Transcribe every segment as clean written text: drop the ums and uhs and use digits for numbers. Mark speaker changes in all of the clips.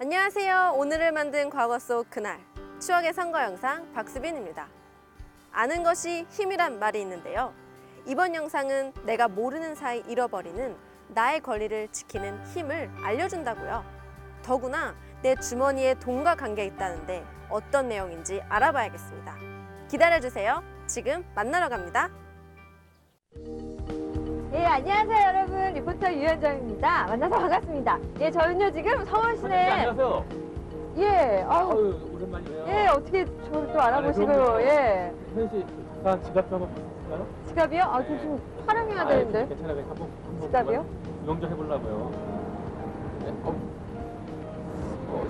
Speaker 1: 안녕하세요. 오늘을 만든 과거 속 그날 추억의 선거 영상 박수빈입니다. 아는 것이 힘이란 말이 있는데요. 이번 영상은 내가 모르는 사이 잃어버리는 나의 권리를 지키는 힘을 알려준다고요. 더구나 내 주머니에 돈과 관계 있다는데 어떤 내용인지 알아봐야겠습니다. 기다려주세요. 지금 만나러 갑니다.
Speaker 2: 예, 안녕하세요 여러분. 리포터 유현정입니다. 만나서 반갑습니다. 예, 저는요 지금 서울 시내.
Speaker 3: 안녕하세요.
Speaker 2: 예,
Speaker 3: 아유, 오랜만이에요.
Speaker 2: 예, 어떻게 저를 또 알아보시고요. 예.
Speaker 3: 현 씨, 잠깐 지갑 좀 한번 보실까요?
Speaker 2: 지갑이요? 아, 저 지금 촬영해야 되는데.
Speaker 3: 괜찮아요. 한번
Speaker 2: 지갑이요?
Speaker 3: 구경 좀 해보려고요. 네?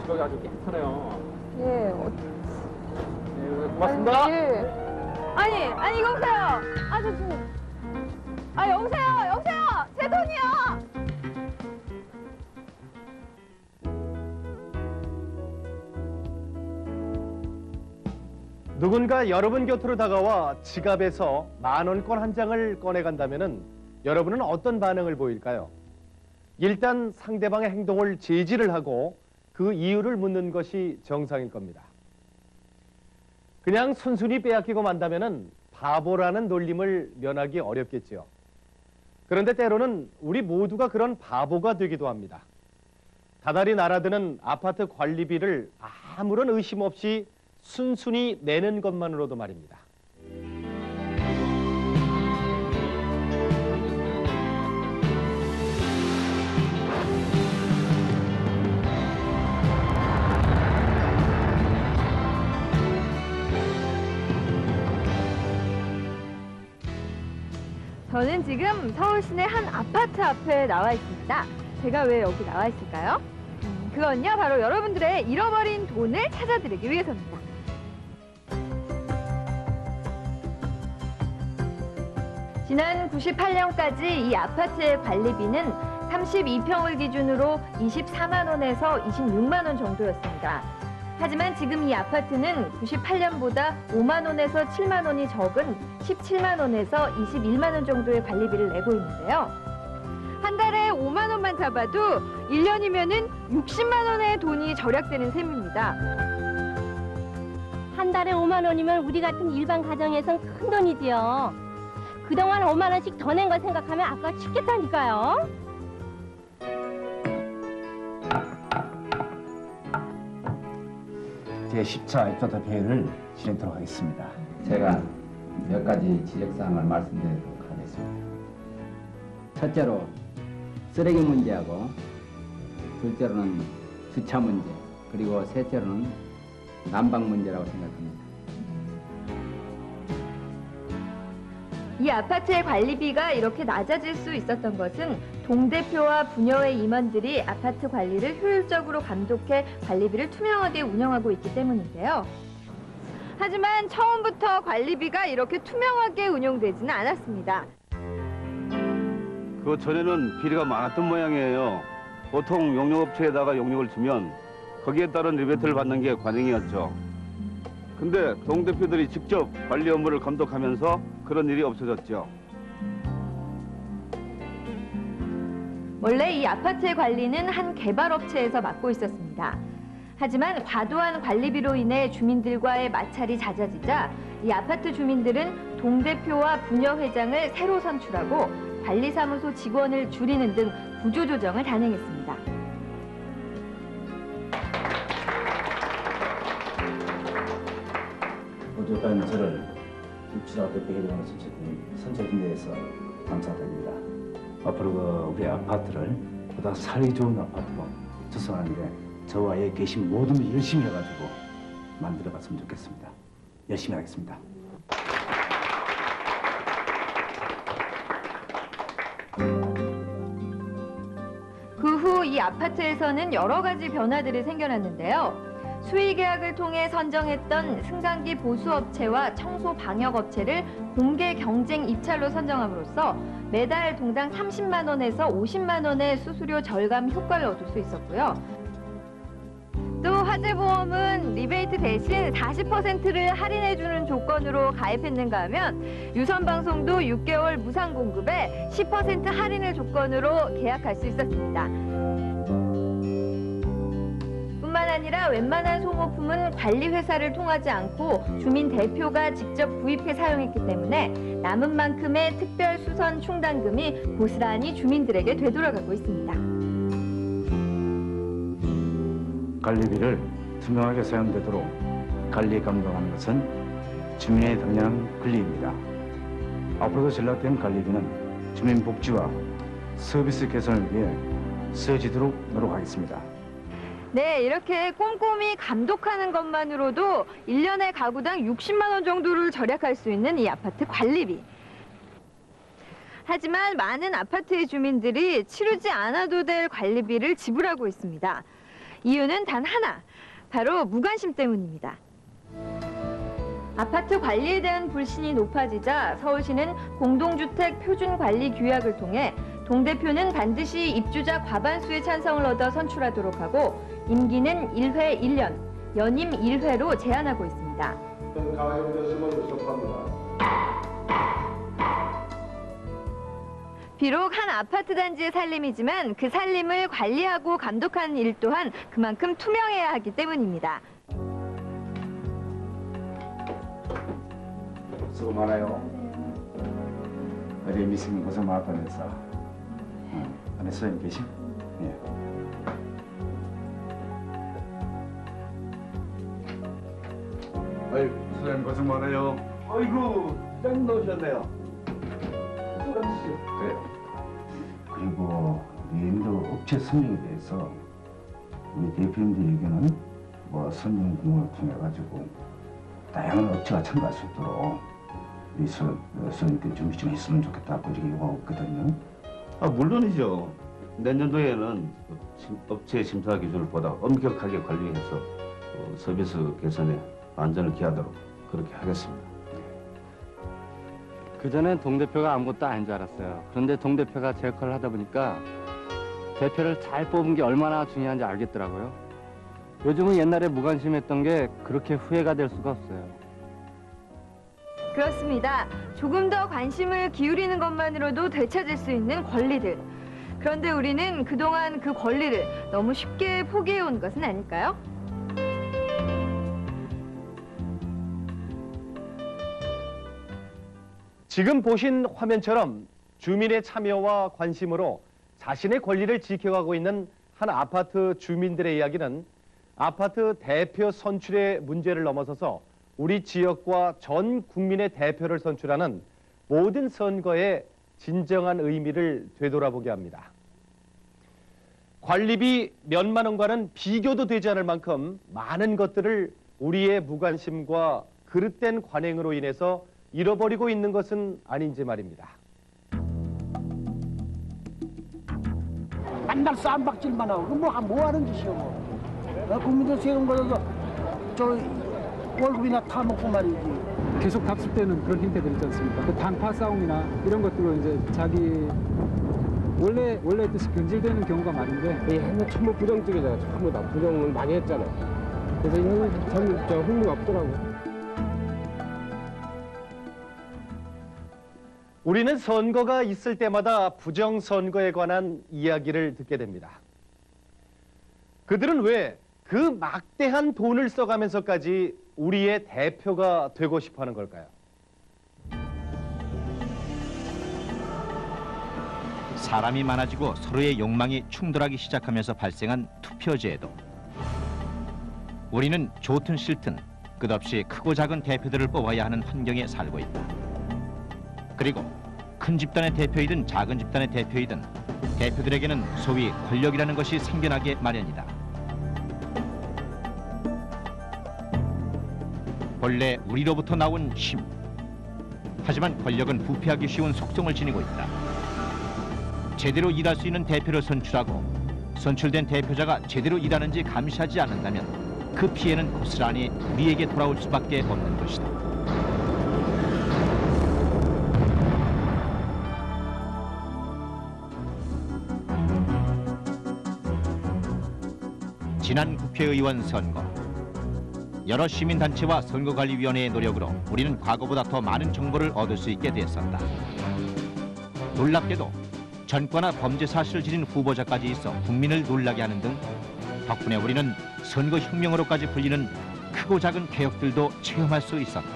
Speaker 3: 지갑이 아주 깨끗하네요.
Speaker 2: 예.
Speaker 3: 네, 고맙습니다.
Speaker 2: 아니, 예. 아니 이거 보세요. 아, 저 지금. 아, 여보세요. 제 돈이요.
Speaker 4: 누군가 여러분 곁으로 다가와 지갑에서 만원권 한 장을 꺼내간다면 여러분은 어떤 반응을 보일까요? 일단 상대방의 행동을 제지를 하고 그 이유를 묻는 것이 정상일 겁니다. 그냥 순순히 빼앗기고 만다면 바보라는 놀림을 면하기 어렵겠지요. 그런데 때로는 우리 모두가 그런 바보가 되기도 합니다. 다달이 날아드는 아파트 관리비를 아무런 의심 없이 순순히 내는 것만으로도 말입니다.
Speaker 2: 저는 지금 서울 시내 한 아파트 앞에 나와 있습니다. 제가 왜 여기 나와 있을까요? 그건요, 바로 여러분들의 잃어버린 돈을 찾아드리기 위해서입니다. 지난 98년까지 이 아파트의 관리비는 32평을 기준으로 24만 원에서 26만 원 정도였습니다. 하지만 지금 이 아파트는 98년보다 5만 원에서 7만 원이 적은 17만 원에서 21만 원 정도의 관리비를 내고 있는데요. 한 달에 5만 원만 잡아도 1년이면은 60만 원의 돈이 절약되는 셈입니다.
Speaker 5: 한 달에 5만 원이면 우리 같은 일반 가정에선 큰 돈이지요. 그동안 5만 원씩 더 낸 걸 생각하면 아까 죽겠다니까요.
Speaker 6: 제10차 입주자 회의를 진행토록 하겠습니다.
Speaker 7: 제가 몇 가지 지적사항을 말씀드리도록 하겠습니다. 첫째로 쓰레기 문제하고, 둘째로는 주차 문제, 그리고 셋째로는 난방 문제라고 생각합니다.
Speaker 2: 이 아파트의 관리비가 이렇게 낮아질 수 있었던 것은 동대표와 부녀회 임원들이 아파트 관리를 효율적으로 감독해 관리비를 투명하게 운영하고 있기 때문인데요. 하지만 처음부터 관리비가 이렇게 투명하게 운영되지는 않았습니다.
Speaker 8: 그 전에는 비리가 많았던 모양이에요. 보통 용역업체에다가 용역을 주면 거기에 따른 리베이트를 받는 게 관행이었죠. 근데 동대표들이 직접 관리 업무를 감독하면서 그런 일이 없어졌죠.
Speaker 2: 원래 이 아파트의 관리는 한 개발업체에서 맡고 있었습니다. 하지만 과도한 관리비로 인해 주민들과의 마찰이 잦아지자 이 아파트 주민들은 동대표와 부녀회장을 새로 선출하고 관리사무소 직원을 줄이는 등 구조조정을 단행했습니다.
Speaker 6: 어젯밤 저를 입주자 대표회장으로 선출된 데에서 감사드립니다. 앞으로 우리 아파트를 보다 살기 좋은 아파트로 조성하는데 저와 여기 계신 모든 분 열심히 해가지고 만들어봤으면 좋겠습니다. 열심히 하겠습니다.
Speaker 2: 그 후 이 아파트에서는 여러 가지 변화들이 생겨났는데요. 수의 계약을 통해 선정했던 승강기 보수업체와 청소 방역업체를 공개 경쟁 입찰로 선정함으로써 매달 동당 30만 원에서 50만 원의 수수료 절감 효과를 얻을 수 있었고요. 또 화재보험은 리베이트 대신 40%를 할인해주는 조건으로 가입했는가 하면 유선방송도 6개월 무상 공급에 10% 할인을 조건으로 계약할 수 있었습니다. 뿐만 아니라 웬만한 소모품은 관리회사를 통하지 않고 주민 대표가 직접 구입해 사용했기 때문에 남은 만큼의 특별 수선 충당금이 고스란히 주민들에게 되돌아가고 있습니다.
Speaker 6: 관리비를 투명하게 사용되도록 관리 감독하는 것은 주민의 당연한 권리입니다. 앞으로도 전락된 관리비는 주민 복지와 서비스 개선을 위해 쓰여지도록 노력하겠습니다.
Speaker 2: 네, 이렇게 꼼꼼히 감독하는 것만으로도 1년에 가구당 60만 원 정도를 절약할 수 있는 이 아파트 관리비. 하지만 많은 아파트의 주민들이 치르지 않아도 될 관리비를 지불하고 있습니다. 이유는 단 하나, 바로 무관심 때문입니다. 아파트 관리에 대한 불신이 높아지자 서울시는 공동주택 표준관리 규약을 통해 동대표는 반드시 입주자 과반수의 찬성을 얻어 선출하도록 하고 임기는 1회 1년, 연임 1회로 제한하고 있습니다. 비록 한 아파트 단지의 살림이지만 그 살림을 관리하고 감독하는 일 또한 그만큼 투명해야 하기 때문입니다.
Speaker 6: 수고 많아요. 어제 미승 고생 많았다면서. 안에 선생님 계시? 예. 아이, 선생님 고생 많아요.
Speaker 8: 아이고, 짱 넣으셨네요.
Speaker 6: 그래요. 그리고 우리도 업체 선정에 대해서 우리 대표님들에게는 선정 공모를 통해 가지고 다양한 업체가 참가할 수 있도록 우리 선생님께 준비 좀 했으면 좋겠다고 이렇게 요구하고 있거든요.
Speaker 8: 물론이죠. 내년도에는 업체 심사 기준을 보다 엄격하게 관리해서 서비스 개선에 안전을 기하도록 그렇게 하겠습니다.
Speaker 9: 그전엔 동대표가 아무것도 아닌 줄 알았어요. 그런데 동대표가 제 역할을 하다 보니까 대표를 잘 뽑은 게 얼마나 중요한지 알겠더라고요. 요즘은 옛날에 무관심했던 게 그렇게 후회가 될 수가 없어요.
Speaker 2: 그렇습니다. 조금 더 관심을 기울이는 것만으로도 되찾을 수 있는 권리들. 그런데 우리는 그동안 그 권리를 너무 쉽게 포기해온 것은 아닐까요?
Speaker 4: 지금 보신 화면처럼 주민의 참여와 관심으로 자신의 권리를 지켜가고 있는 한 아파트 주민들의 이야기는 아파트 대표 선출의 문제를 넘어서서 우리 지역과 전 국민의 대표를 선출하는 모든 선거의 진정한 의미를 되돌아보게 합니다. 관리비 몇만 원과는 비교도 되지 않을 만큼 많은 것들을 우리의 무관심과 그릇된 관행으로 인해서 잃어버리고 있는 것은 아닌지 말입니다.
Speaker 10: 맨날 쌈박질만 하고 뭐 하는 짓이요 국민들 세금 걸어서 저 월급이나 타먹고 말이지.
Speaker 11: 계속 다툴 때는 그런 형태들 있지 않습니까? 그 단파 싸움이나 이런 것들로 이제 자기 원래 뜻이 변질되는 경우가 많은데
Speaker 3: 한번 전부 부정적이잖아. 전부 다 부정을 많이 했잖아. 그래서 이거는 참 흥미가 없더라고.
Speaker 4: 우리는 선거가 있을 때마다 부정선거에 관한 이야기를 듣게 됩니다. 그들은 왜 그 막대한 돈을 써가면서까지 우리의 대표가 되고 싶어 하는 걸까요?
Speaker 12: 사람이 많아지고 서로의 욕망이 충돌하기 시작하면서 발생한 투표제도. 우리는 좋든 싫든 끝없이 크고 작은 대표들을 뽑아야 하는 환경에 살고 있다. 그리고 큰 집단의 대표이든 작은 집단의 대표이든 대표들에게는 소위 권력이라는 것이 생겨나게 마련이다. 본래 우리로부터 나온 힘. 하지만 권력은 부패하기 쉬운 속성을 지니고 있다. 제대로 일할 수 있는 대표를 선출하고 선출된 대표자가 제대로 일하는지 감시하지 않는다면 그 피해는 고스란히 우리에게 돌아올 수밖에 없는 것이다. 지난 국회의원 선거. 여러 시민단체와 선거관리위원회의 노력으로 우리는 과거보다 더 많은 정보를 얻을 수 있게 됐었다. 놀랍게도 전과나 범죄 사실을 지닌 후보자까지 있어 국민을 놀라게 하는 등 덕분에 우리는 선거혁명으로까지 불리는 크고 작은 개혁들도 체험할 수 있었다.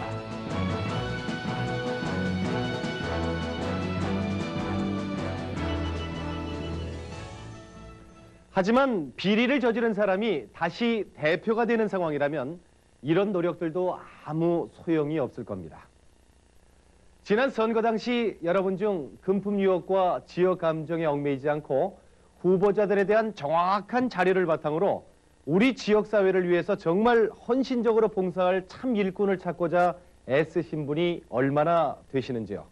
Speaker 4: 하지만 비리를 저지른 사람이 다시 대표가 되는 상황이라면 이런 노력들도 아무 소용이 없을 겁니다. 지난 선거 당시 여러분 중 금품 유혹과 지역 감정에 얽매이지 않고 후보자들에 대한 정확한 자료를 바탕으로 우리 지역사회를 위해서 정말 헌신적으로 봉사할 참 일꾼을 찾고자 애쓰신 분이 얼마나 되시는지요.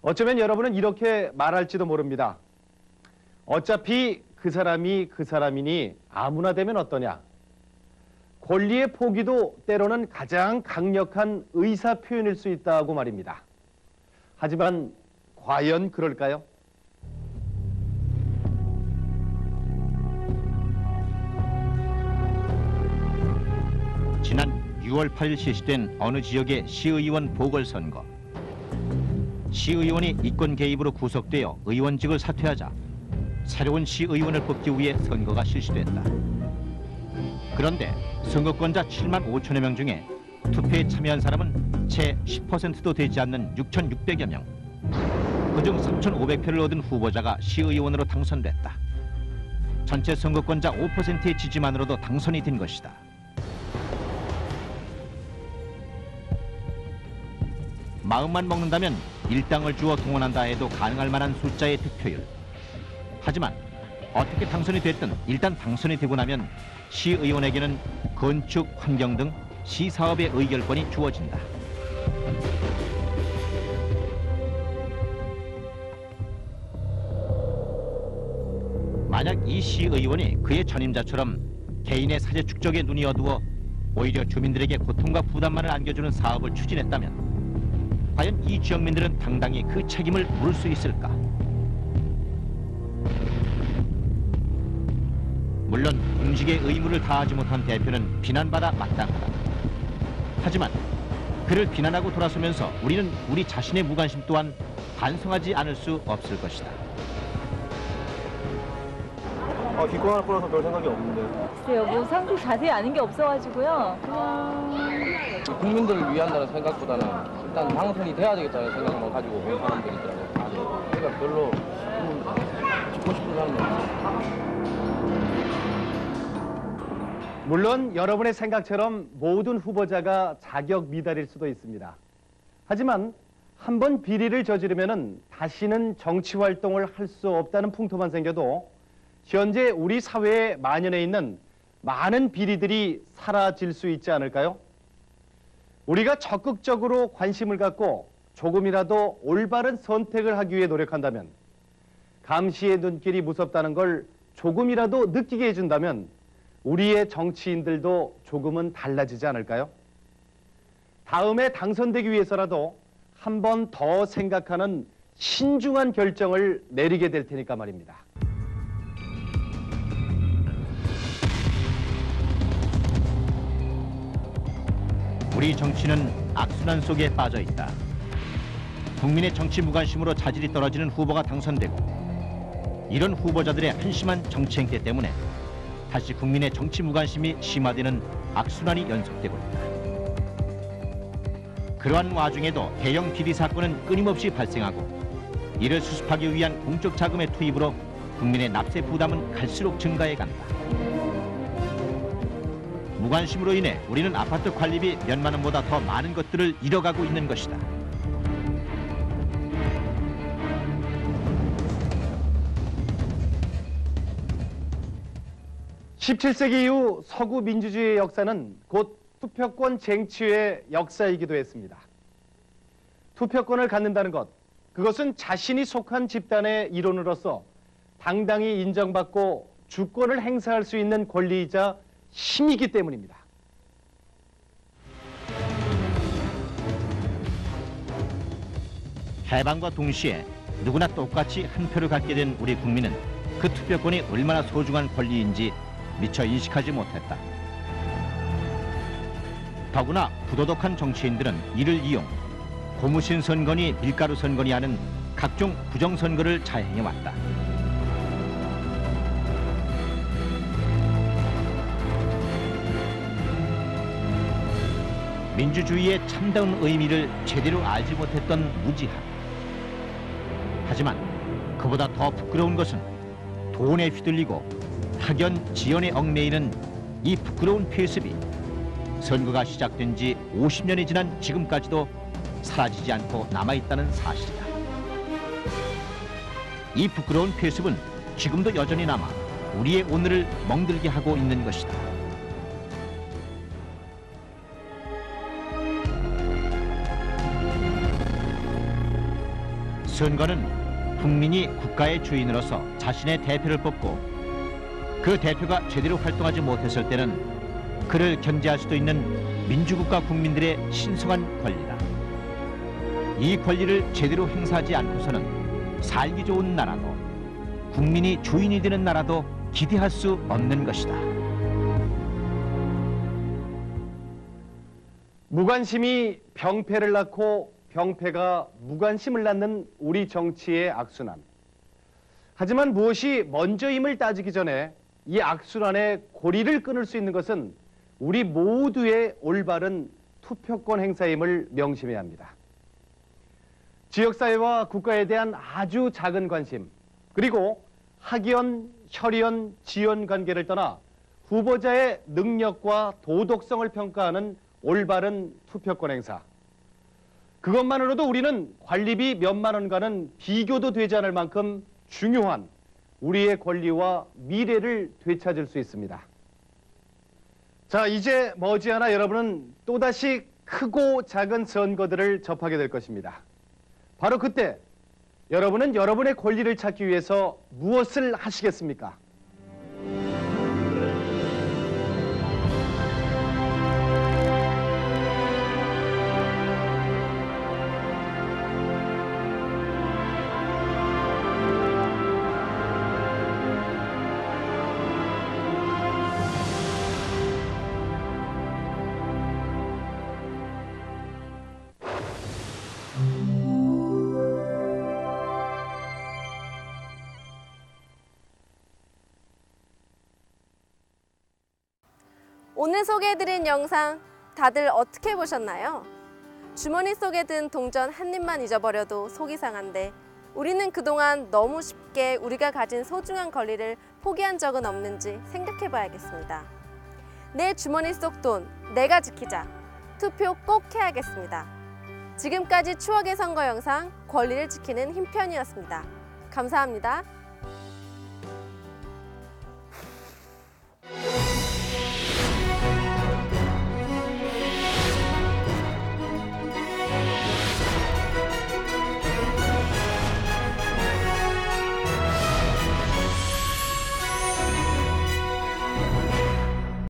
Speaker 4: 어쩌면 여러분은 이렇게 말할지도 모릅니다. 어차피 그 사람이니 아무나 되면 어떠냐. 권리의 포기도 때로는 가장 강력한 의사 표현일 수 있다고 말입니다. 하지만 과연 그럴까요?
Speaker 12: 지난 6월 8일 실시된 어느 지역의 시의원 보궐선거. 시의원이 이권 개입으로 구속되어 의원직을 사퇴하자 새로운 시의원을 뽑기 위해 선거가 실시됐다. 그런데 선거권자 7만 5천여 명 중에 투표에 참여한 사람은 채 10%도 되지 않는 6,600여 명. 그중 3,500표를 얻은 후보자가 시의원으로 당선됐다. 전체 선거권자 5%의 지지만으로도 당선이 된 것이다. 마음만 먹는다면 일당을 주어 동원한다 해도 가능할 만한 숫자의 득표율. 하지만 어떻게 당선이 됐든 일단 당선이 되고 나면 시의원에게는 건축, 환경 등 시사업의 의결권이 주어진다. 만약 이 시의원이 그의 전임자처럼 개인의 사재 축적에 눈이 어두워 오히려 주민들에게 고통과 부담만을 안겨주는 사업을 추진했다면 과연 이 지역민들은 당당히 그 책임을 물을 수 있을까? 물론 공직의 의무를 다하지 못한 대표는 비난받아 마땅하다. 하지만 그를 비난하고 돌아서면서 우리는 우리 자신의 무관심 또한 반성하지 않을 수 없을 것이다.
Speaker 13: 기권할 거라서 별 생각이 없는데.
Speaker 14: 글쎄요, 뭐 상식 자세히 아는 게 없어가지고요. 그냥
Speaker 15: 국민들을 위한다는 생각보다는 일단 당선이 돼야 되겠다는 생각만 가지고 온 사람들이 있더라고요. 그러니까 별로 죽고 싶은 사람은 없어요.
Speaker 4: 물론 여러분의 생각처럼 모든 후보자가 자격 미달일 수도 있습니다. 하지만 한번 비리를 저지르면 다시는 정치 활동을 할 수 없다는 풍토만 생겨도 현재 우리 사회에 만연해 있는 많은 비리들이 사라질 수 있지 않을까요? 우리가 적극적으로 관심을 갖고 조금이라도 올바른 선택을 하기 위해 노력한다면, 감시의 눈길이 무섭다는 걸 조금이라도 느끼게 해준다면 우리의 정치인들도 조금은 달라지지 않을까요? 다음에 당선되기 위해서라도 한 번 더 생각하는 신중한 결정을 내리게 될 테니까 말입니다.
Speaker 12: 우리 정치는 악순환 속에 빠져 있다. 국민의 정치 무관심으로 자질이 떨어지는 후보가 당선되고 이런 후보자들의 한심한 정치 행태 때문에 다시 국민의 정치 무관심이 심화되는 악순환이 연속되고 있다. 그러한 와중에도 대형 비리 사건은 끊임없이 발생하고 이를 수습하기 위한 공적 자금의 투입으로 국민의 납세 부담은 갈수록 증가해 간다. 무관심으로 인해 우리는 아파트 관리비 몇만 원보다 더 많은 것들을 잃어가고 있는 것이다.
Speaker 4: (17세기) 이후 서구 민주주의의 역사는 곧 투표권 쟁취의 역사이기도 했습니다. 투표권을 갖는다는 것, 그것은 자신이 속한 집단의 일원으로서 당당히 인정받고 주권을 행사할 수 있는 권리이자 힘이기 때문입니다.
Speaker 12: 해방과 동시에 누구나 똑같이 한 표를 갖게 된 우리 국민은 그 투표권이 얼마나 소중한 권리인지 미처 인식하지 못했다. 더구나 부도덕한 정치인들은 이를 이용 고무신 선거니 밀가루 선거니 하는 각종 부정선거를 자행해왔다. 민주주의의 참다운 의미를 제대로 알지 못했던 무지한. 하지만 그보다 더 부끄러운 것은 돈에 휘둘리고 학연, 지연에 얽매이는 이 부끄러운 폐습이 선거가 시작된 지 50년이 지난 지금까지도 사라지지 않고 남아있다는 사실이다. 이 부끄러운 폐습은 지금도 여전히 남아 우리의 오늘을 멍들게 하고 있는 것이다. 선거는 국민이 국가의 주인으로서 자신의 대표를 뽑고 그 대표가 제대로 활동하지 못했을 때는 그를 견제할 수도 있는 민주국가 국민들의 신성한 권리다. 이 권리를 제대로 행사하지 않고서는 살기 좋은 나라도 국민이 주인이 되는 나라도 기대할 수 없는 것이다.
Speaker 4: 무관심이 병폐를 낳고 병폐가 무관심을 낳는 우리 정치의 악순환. 하지만 무엇이 먼저임을 따지기 전에 이 악순환의 고리를 끊을 수 있는 것은 우리 모두의 올바른 투표권 행사임을 명심해야 합니다. 지역사회와 국가에 대한 아주 작은 관심, 그리고 학연, 혈연, 지연 관계를 떠나 후보자의 능력과 도덕성을 평가하는 올바른 투표권 행사. 그것만으로도 우리는 관리비 몇만 원과는 비교도 되지 않을 만큼 중요한 우리의 권리와 미래를 되찾을 수 있습니다. 자, 이제 머지않아 여러분은 또다시 크고 작은 선거들을 접하게 될 것입니다. 바로 그때 여러분은 여러분의 권리를 찾기 위해서 무엇을 하시겠습니까?
Speaker 1: 오늘 소개해드린 영상 다들 어떻게 보셨나요? 주머니 속에 든 동전 한 입만 잊어버려도 속이 상한데 우리는 그동안 너무 쉽게 우리가 가진 소중한 권리를 포기한 적은 없는지 생각해봐야겠습니다. 내 주머니 속 돈 내가 지키자. 투표 꼭 해야겠습니다. 지금까지 추억의 선거 영상 권리를 지키는 힘편이었습니다. 감사합니다.